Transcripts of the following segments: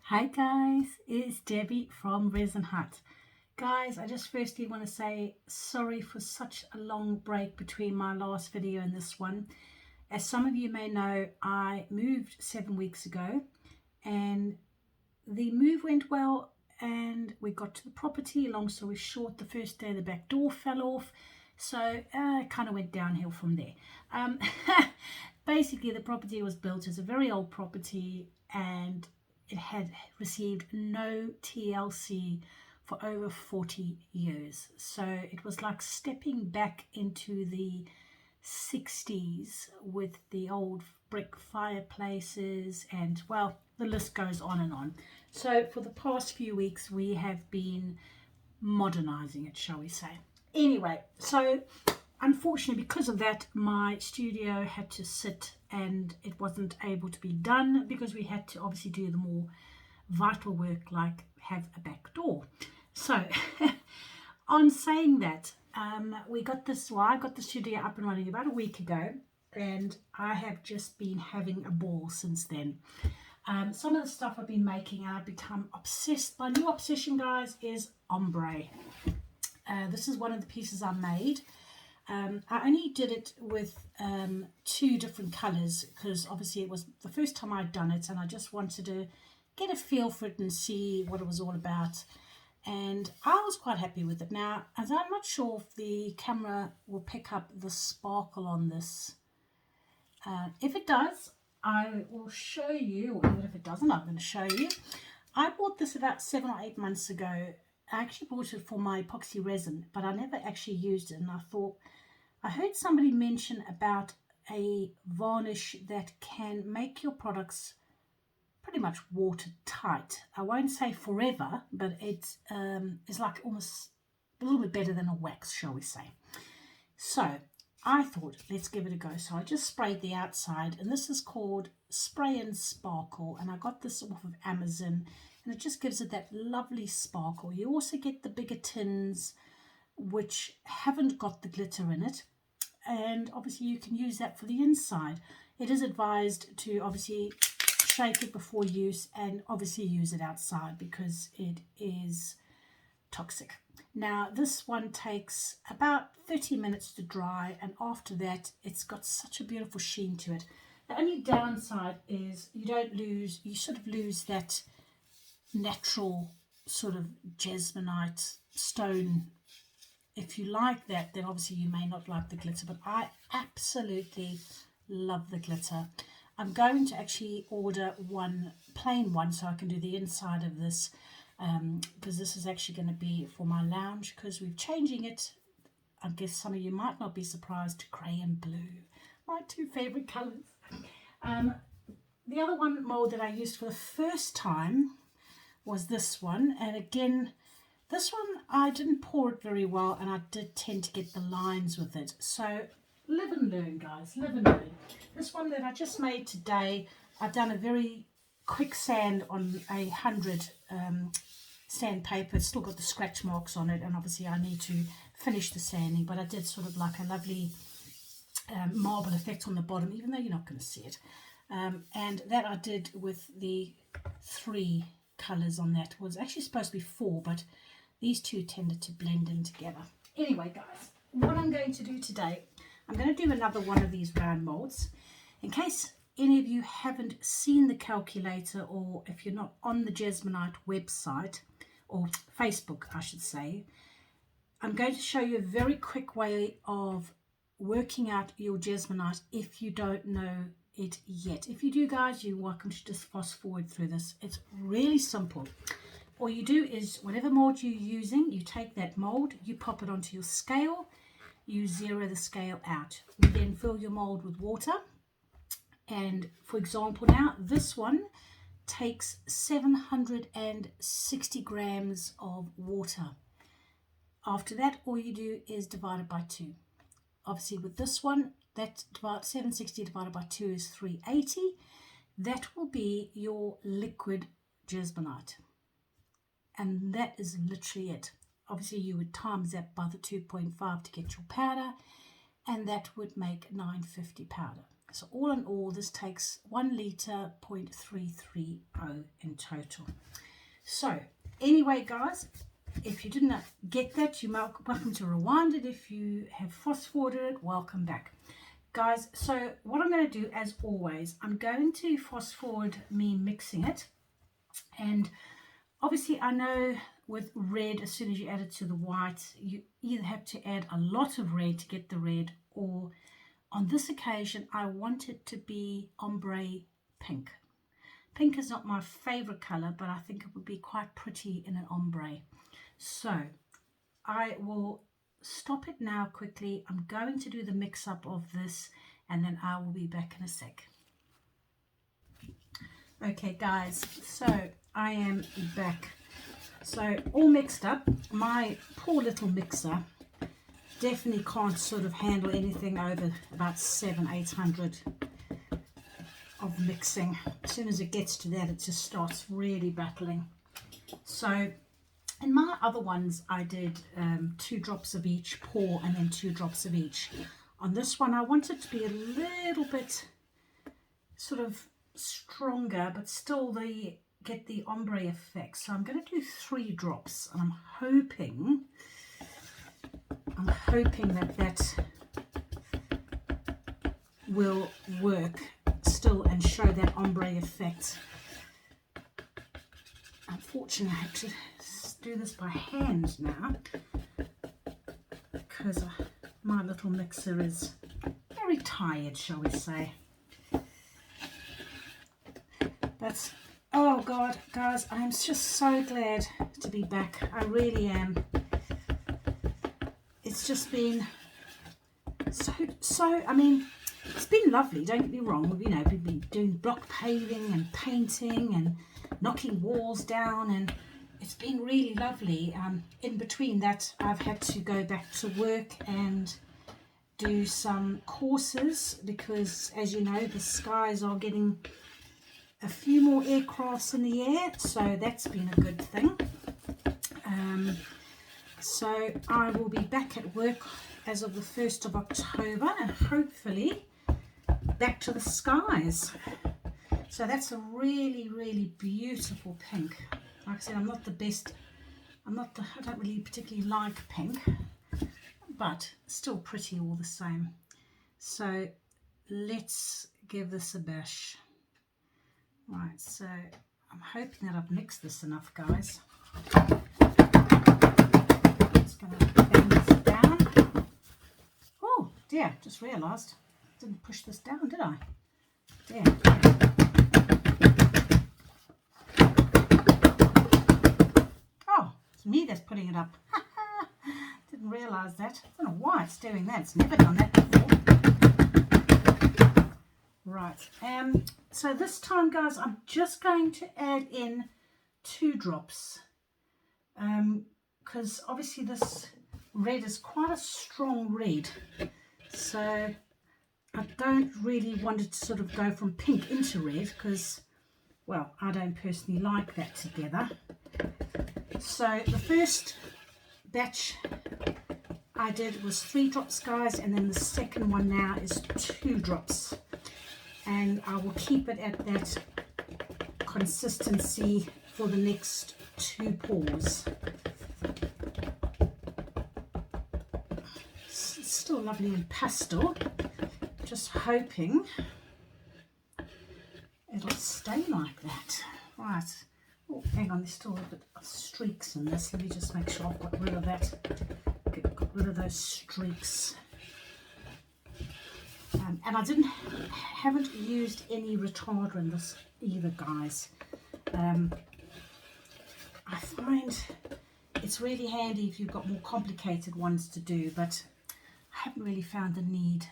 Hi guys, it's Debbie from Resin Hut. Guys, I just firstly want to say sorry for such a long break between my last video and this one. As some of you may know, I moved 7 weeks ago and the move went well and we got to the property. Long story short, the first day the back door fell off, so it kind of went downhill from there. Basically, the property was built as a very old property and it had received no TLC for over 40 years. So it was like stepping back into the 60s with the old brick fireplaces, and well, the list goes on and on. So for the past few weeks we have been modernizing it, shall we say. Anyway, so unfortunately, because of that, my studio had to sit and it wasn't able to be done because we had to obviously do the more vital work like have a back door. So on saying that, I got the studio up and running about a week ago and I have just been having a ball since then. Some of the stuff I've been making and I've become obsessed. My new obsession, guys, is ombre. This is one of the pieces I made. I only did it with 2 different colors because obviously it was the first time I'd done it and I just wanted to get a feel for it and see what it was all about, and I was quite happy with it. Now, as I'm not sure if the camera will pick up the sparkle on this. If it does, I will show you, or even if it doesn't, I'm going to show you. I bought this about 7 or 8 months ago. I actually bought it for my epoxy resin, but I never actually used it, and I thought, I heard somebody mention about a varnish that can make your products pretty much watertight. I won't say forever, but it's like almost a little bit better than a wax, shall we say. So I thought, let's give it a go. So I just sprayed the outside, and this is called Spray and Sparkle, and I got this off of Amazon, and it just gives it that lovely sparkle. You also get the bigger tins which haven't got the glitter in it, and obviously you can use that for the inside. It is advised to obviously shake it before use and obviously use it outside because it is toxic. Now this one takes about 30 minutes to dry, and after that it's got such a beautiful sheen to it. The only downside is you sort of lose that natural sort of jasmonite stone. If you like that, then obviously you may not like the glitter, but I absolutely love the glitter. I'm going to actually order one plain one so I can do the inside of this, because this is actually going to be for my lounge, because we're changing it. I guess some of you might not be surprised, to grey and blue, my 2 favorite colors. The other one mold that I used for the first time was this one, and again, this one I didn't pour it very well and I did tend to get the lines with it. So live and learn, guys, live and learn. This one that I just made today, I've done a very quick sand on 100 sandpaper. It's still got the scratch marks on it, and obviously I need to finish the sanding, but I did sort of like a lovely marble effect on the bottom, even though you're not going to see it. And that I did with the 3 colors on that. It was actually supposed to be 4, but these 2 tended to blend in together. Anyway, guys, what I'm going to do today, I'm going to do another one of these round molds. In case any of you haven't seen the calculator, or if you're not on the Jasmonite website, or Facebook I should say, I'm going to show you a very quick way of working out your Jasmonite if you don't know it yet. If you do, guys, you're welcome to just fast forward through this. It's really simple. All you do is, whatever mold you're using, you take that mold, you pop it onto your scale, you zero the scale out. You then fill your mold with water, and for example now, this one takes 760 grams of water. After that, all you do is divide it by 2. Obviously with this one, that 760 divided by 2 is 380. That will be your liquid jasmonite, and that is literally it. Obviously you would times that by the 2.5 to get your powder, and that would make 950 powder. So all in all, this takes 1 litre 0.330 in total. So anyway, guys, if you didn't get that, you're welcome to rewind it. If you have fast forwarded it, welcome back. Guys, so what I'm going to do, as always, I'm going to fast forward me mixing it. And obviously I know with red, as soon as you add it to the white, you either have to add a lot of red to get the red, or on this occasion I want it to be ombre pink. Pink is not my favorite color, but I think it would be quite pretty in an ombre. So I will stop it now quickly. I'm going to do the mix up of this, and then I will be back in a sec. Okay guys, so I am back. So all mixed up. My poor little mixer definitely can't sort of handle anything over about 700-800 of mixing. As soon as it gets to that, it just starts really battling. So in my other ones, I did 2 drops of each, pour, and then 2 drops of each. On this one, I want it to be a little bit sort of stronger, but still get the ombre effect. So I'm going to do 3 drops, and I'm hoping that will work still and show that ombre effect. Unfortunately, I have to do this by hand now because my little mixer is very tired, shall we say. But oh God, guys, I'm just so glad to be back. I really am. It's just been so I mean, it's been lovely, don't get me wrong. You know, we've been doing block paving and painting and knocking walls down, and it's been really lovely. In between that, I've had to go back to work and do some courses because, as you know, the skies are getting a few more aircrafts in the air, so that's been a good thing. So I will be back at work as of the 1st of October, and hopefully back to the skies. So that's a really, really beautiful pink. Like I said, I don't really particularly like pink, but still pretty all the same. So let's give this a bash. Right, so I'm hoping that I've mixed this enough, guys. Just going to bang this down. Oh dear, just realised I didn't push this down, did I? Dear. Oh, it's me that's putting it up. Didn't realise that. I don't know why it's doing that. It's never done that before. Right, so this time, guys, I'm just going to add in 2 drops because obviously this red is quite a strong red, so I don't really want it to sort of go from pink into red because, well, I don't personally like that together. So the first batch I did was 3 drops, guys, and then the second one now is 2 drops. And I will keep it at that consistency for the next 2 pours. It's still lovely and pastel. Just hoping it'll stay like that. Right. Oh, hang on, there's still a bit of streaks in this. Let me just make sure I've got rid of that. Got rid of those streaks. And I haven't used any retarder in this either, guys. I find it's really handy if you've got more complicated ones to do, but I haven't really found the need.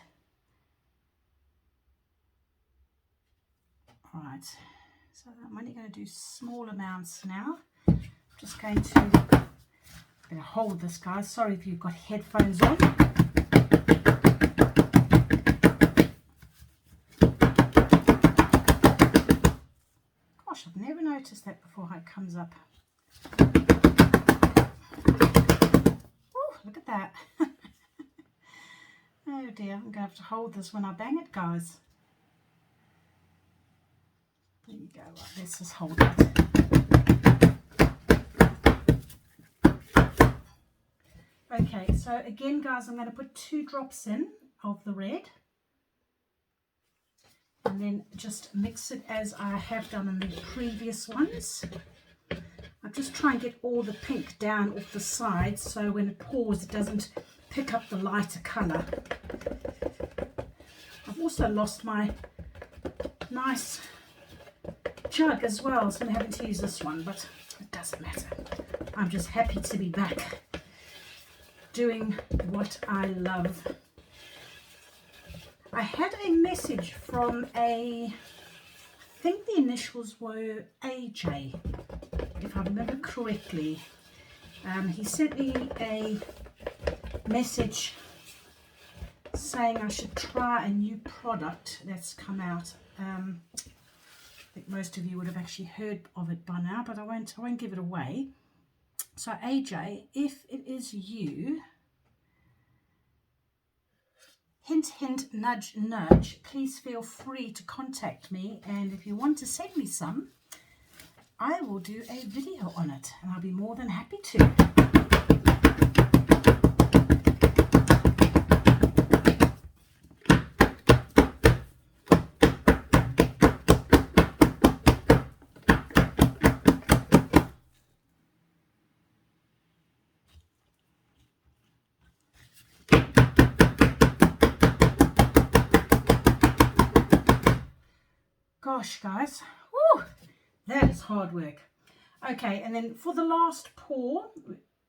Right, so I'm only going to do small amounts now. I'm just going to hold this, guys. Sorry if you've got headphones on. I've never noticed that before how it comes up. Oh, look at that. Oh dear, I'm going to have to hold this when I bang it, guys. you go. Right, let's just hold it. Okay, so again, guys, I'm going to put 2 drops in of the red. And then just mix it as I have done in the previous ones. I just try and get all the pink down off the sides so when it pours it doesn't pick up the lighter colour. I've also lost my nice jug as well, so I'm having to use this one, but it doesn't matter. I'm just happy to be back doing what I love. I had a message from I think the initials were AJ, if I remember correctly. He sent me a message saying I should try a new product that's come out. I think most of you would have actually heard of it by now, but I won't give it away. So AJ, if it is you, hint, hint, nudge, nudge, please feel free to contact me, and if you want to send me some, I will do a video on it, and I'll be more than happy to. Gosh, guys, whew, that is hard work. Okay, and then for the last pour,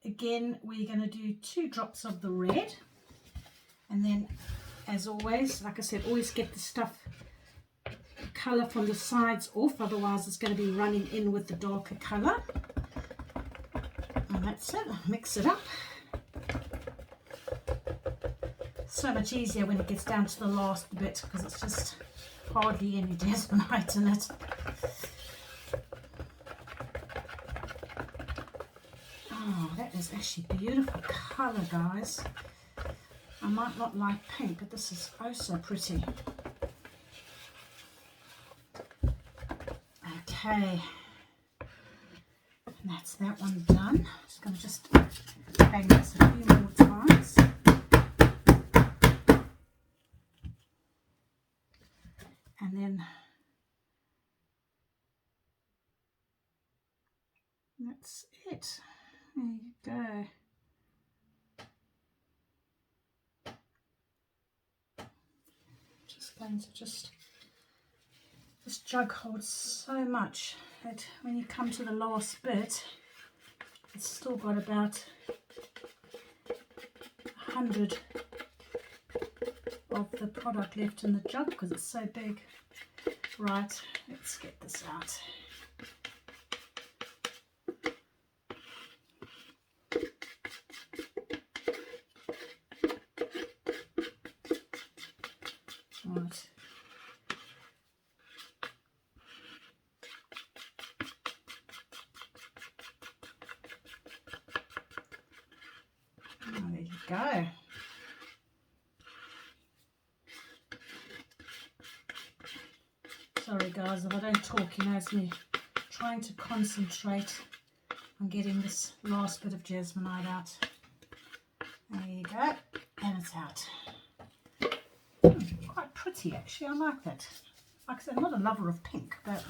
again, we're going to do 2 drops of the red. And then, as always, like I said, always get the stuff, colour from the sides off, otherwise it's going to be running in with the darker colour. And that's it, mix it up. So much easier when it gets down to the last bit, because it's just hardly any jasmonite in it. Oh, that is actually beautiful colour, guys. I might not like pink, but this is oh so pretty. Okay, and that's that one done. Just going to bang this a few more times. And then that's it. There you go. Just going to this jug holds so much that when you come to the last bit, it's still got about 100 of the product left in the jug because it's so big. Right, let's get this out. Right. Oh, there you go. Sorry guys, if I don't talk, you know, it's me trying to concentrate on getting this last bit of jasmonite out. There you go, and it's out. Quite pretty actually, I like that. Like I said, I'm not a lover of pink, but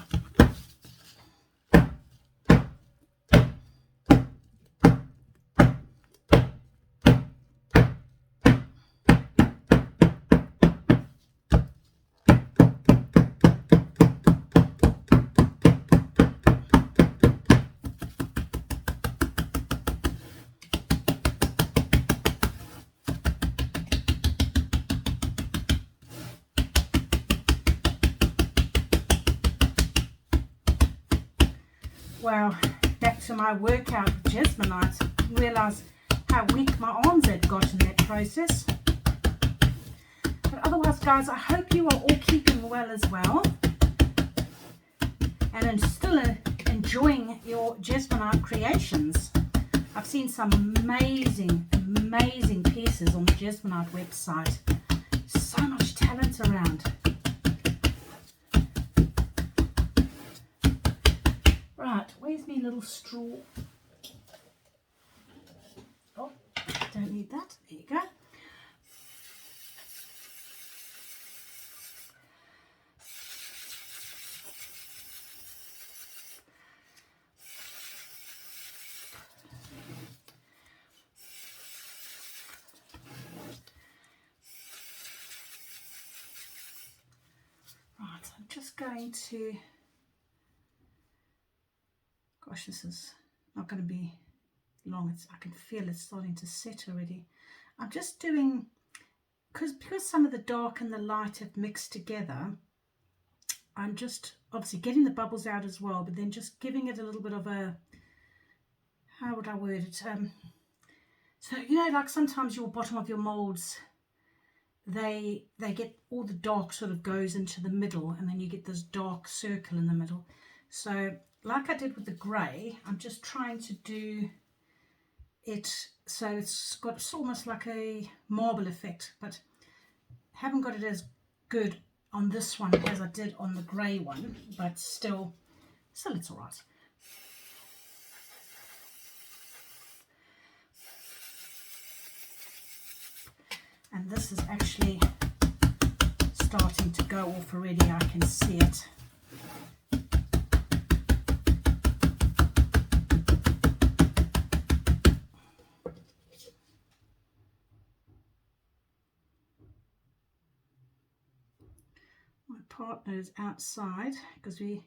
well, back to my workout with jasmonite. I didn't realise how weak my arms had got in that process. But otherwise, guys, I hope you are all keeping well as well. And still enjoying your jasmonite creations. I've seen some amazing, amazing pieces on the jasmonite website. So much talent around. tiny little straw. Oh, don't need that. There you go. Right, I'm just going to, gosh, this is not going to be long. I can feel it starting to set already. I'm just doing, because some of the dark and the light have mixed together, I'm just obviously getting the bubbles out as well, but then just giving it a little bit of a, how would I word it? So, you know, like sometimes your bottom of your molds, they get all the dark sort of goes into the middle, and then you get this dark circle in the middle. So like I did with the grey, I'm just trying to do it so it's almost like a marble effect, but haven't got it as good on this one as I did on the grey one, but still it's all right. And this is actually starting to go off already. I can see it. My partner is outside because like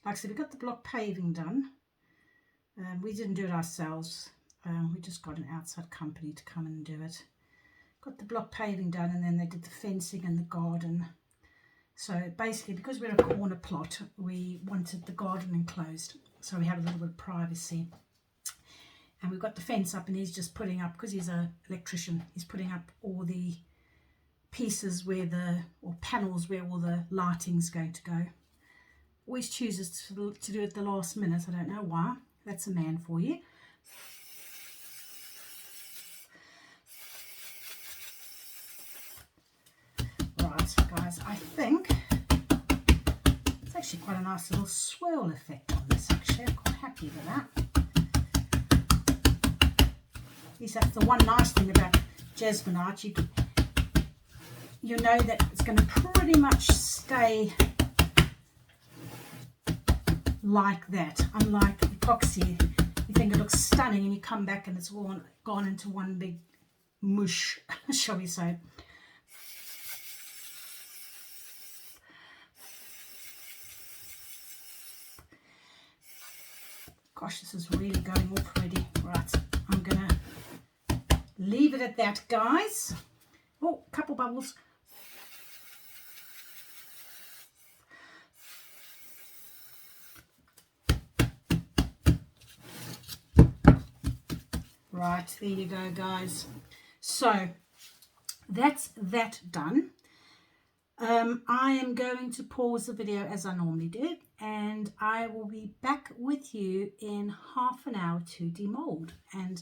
I said, we got the block paving done. We didn't do it ourselves. We just got an outside company to come and do it. Got the block paving done, and then they did the fencing and the garden. So basically, because we're a corner plot, we wanted the garden enclosed, so we have a little bit of privacy. And we've got the fence up, and he's just putting up, because he's an electrician, he's putting up all the pieces or panels where all the lighting's going to go. Always chooses to do it at the last minute. I don't know why. That's a man for you. Guys, I think it's actually quite a nice little swirl effect on this. Actually, I'm quite happy with that. At least that's the one nice thing about jasmine art. You know that it's going to pretty much stay like that. Unlike epoxy, you think it looks stunning, and you come back and it's all gone into one big mush, shall we say. Gosh, this is really going off already. Right, I'm going to leave it at that, guys. Oh, a couple bubbles. Right, there you go, guys. So, that's that done. I am going to pause the video as I normally do, and I will be back with you in half an hour to demold. And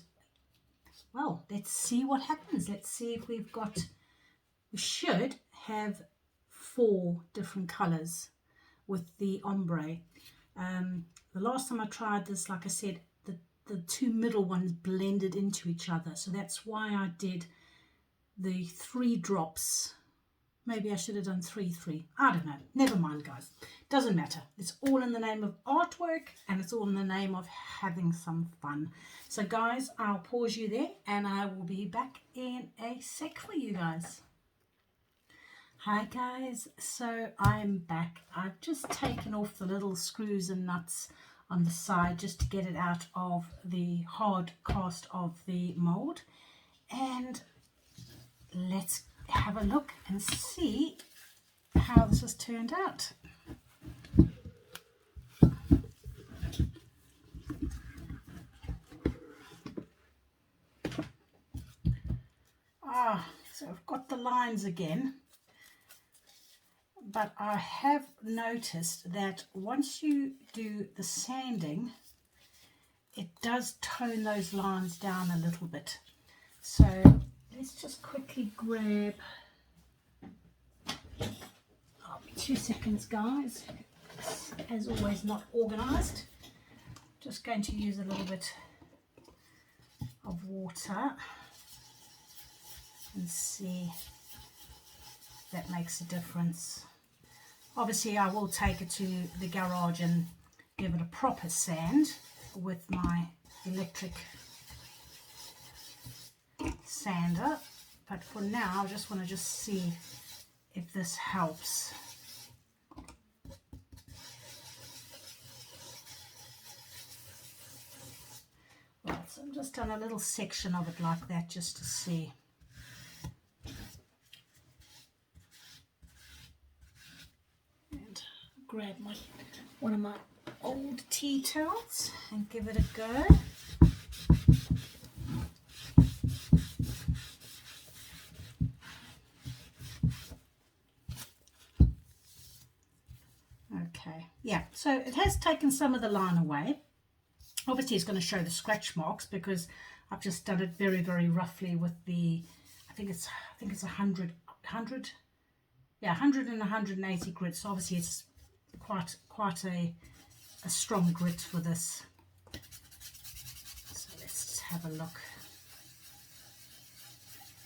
well, let's see what happens. Let's see if we should have 4 different colors with the ombre. The last time I tried this, like I said, the 2 middle ones blended into each other, so that's why I did the 3 drops. Maybe I should have done 3. I don't know. Never mind, guys. Doesn't matter. It's all in the name of artwork, and it's all in the name of having some fun. So, guys, I'll pause you there, and I will be back in a sec for you guys. Hi, guys. So, I'm back. I've just taken off the little screws and nuts on the side just to get it out of the hard cast of the mold. And let's have a look and see how this has turned out. So I've got the lines again, but I have noticed that once you do the sanding, it does tone those lines down a little bit. So let's just quickly grab, 2 seconds, guys. As always, not organized. Just going to use a little bit of water and see if that makes a difference. Obviously I will take it to the garage and give it a proper sand with my electric sander, but for now I just want to see if this helps. Right, so I've just done a little section of it like that just to see. And grab one of my old tea towels and give it a go. Okay, yeah, so it has taken some of the line away. Obviously it's going to show the scratch marks because I've just done it very, very roughly with the, I think it's 100 and 180 grit. So obviously it's quite a strong grit for this. So let's just have a look.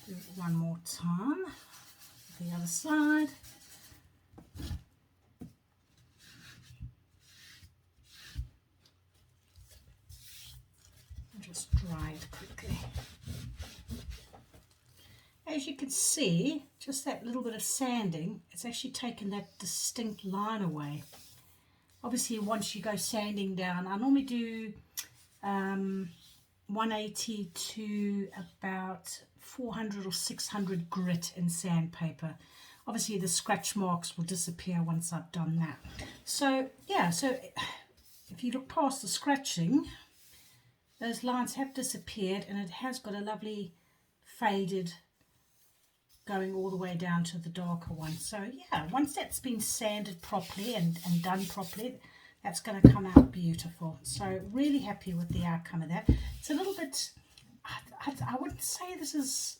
Do it one more time. The other side. Just dry it quickly. As you can see, just that little bit of sanding, it's actually taken that distinct line away. Obviously once you go sanding down, I normally do 180 to about 400 or 600 grit in sandpaper. Obviously the scratch marks will disappear once I've done that. So yeah, so if you look past the scratching, those lines have disappeared and it has got a lovely faded going all the way down to the darker one. So yeah, once that's been sanded properly and done properly, that's going to come out beautiful. So really happy with the outcome of that. It's a little bit, I wouldn't say this is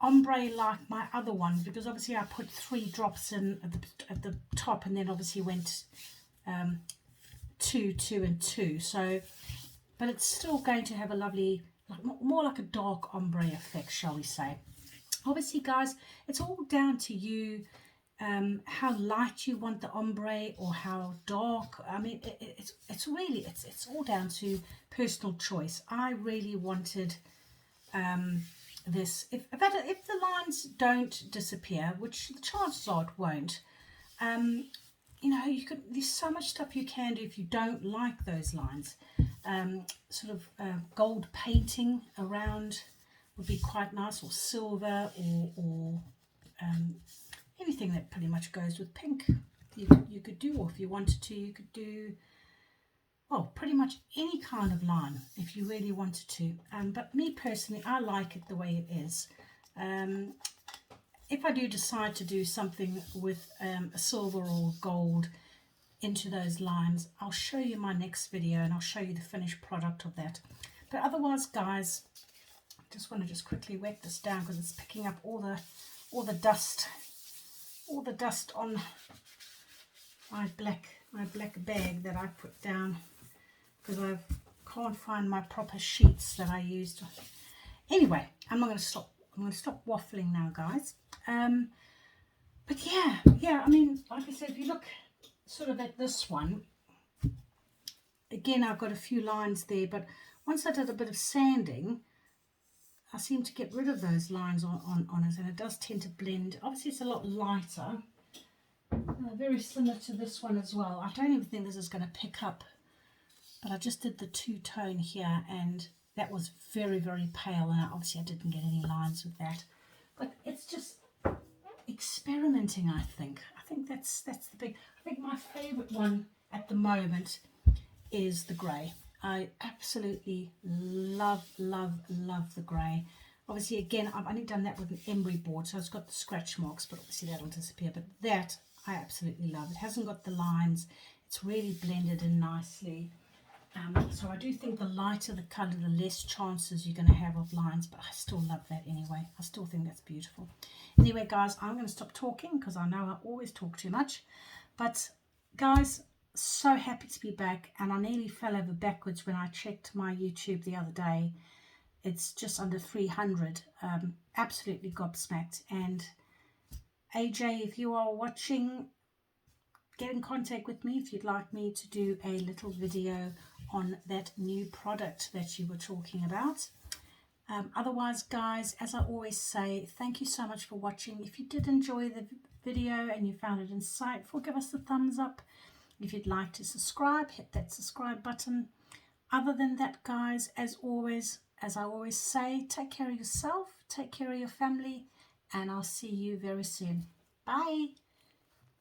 ombre like my other ones, because obviously I put 3 drops in at the top and then obviously went 2, 2 and 2. So but it's still going to have a lovely, more like a dark ombre effect, shall we say. Obviously, guys, it's all down to you, how light you want the ombre or how dark. I mean, it's really, it's all down to personal choice. I really wanted this. If the lines don't disappear, which the chances are it won't, you know, there's so much stuff you can do if you don't like those lines. Sort of gold painting around would be quite nice, or silver, or anything that pretty much goes with pink. You could do, or if you wanted to, you could do, well, pretty much any kind of line if you really wanted to. But me personally, I like it the way it is. If I do decide to do something with a silver or gold into those lines, I'll show you my next video and I'll show you the finished product of that. But otherwise, guys, I just want to quickly wet this down because it's picking up all the dust on my black bag that I put down because I can't find my proper sheets that I used. Anyway, I'm going to stop waffling now, guys. But yeah, I mean, like I said, if you look sort of at this one, again, I've got a few lines there, but once I did a bit of sanding, I seem to get rid of those lines on it, and it does tend to blend. Obviously, it's a lot lighter, very similar to this one as well. I don't even think this is going to pick up, but I just did the two-tone here, and that was very, very pale, and obviously I didn't get any lines with that. But it's just experimenting, I think. I think that's the big. I think my favourite one at the moment is the grey. I absolutely love the grey. Obviously, again, I've only done that with an emery board, so it's got the scratch marks, but obviously that'll disappear. But that I absolutely love. It hasn't got the lines. It's really blended in nicely. So I do think the lighter the colour, the less chances you're going to have of lines, but I still love that anyway. I still think that's beautiful. Anyway, guys, I'm going to stop talking because I know I always talk too much. But guys, so happy to be back, and I nearly fell over backwards when I checked my YouTube the other day. It's just under 300. Absolutely gobsmacked. And AJ, if you are watching, get in contact with me if you'd like me to do a little video on that new product that you were talking about. Otherwise, guys, as I always say, thank you so much for watching. If you did enjoy the video and you found it insightful, give us a thumbs up. If you'd like to subscribe, hit that subscribe button. Other than that, guys, as always, as I always say, take care of yourself, take care of your family, and I'll see you very soon. Bye.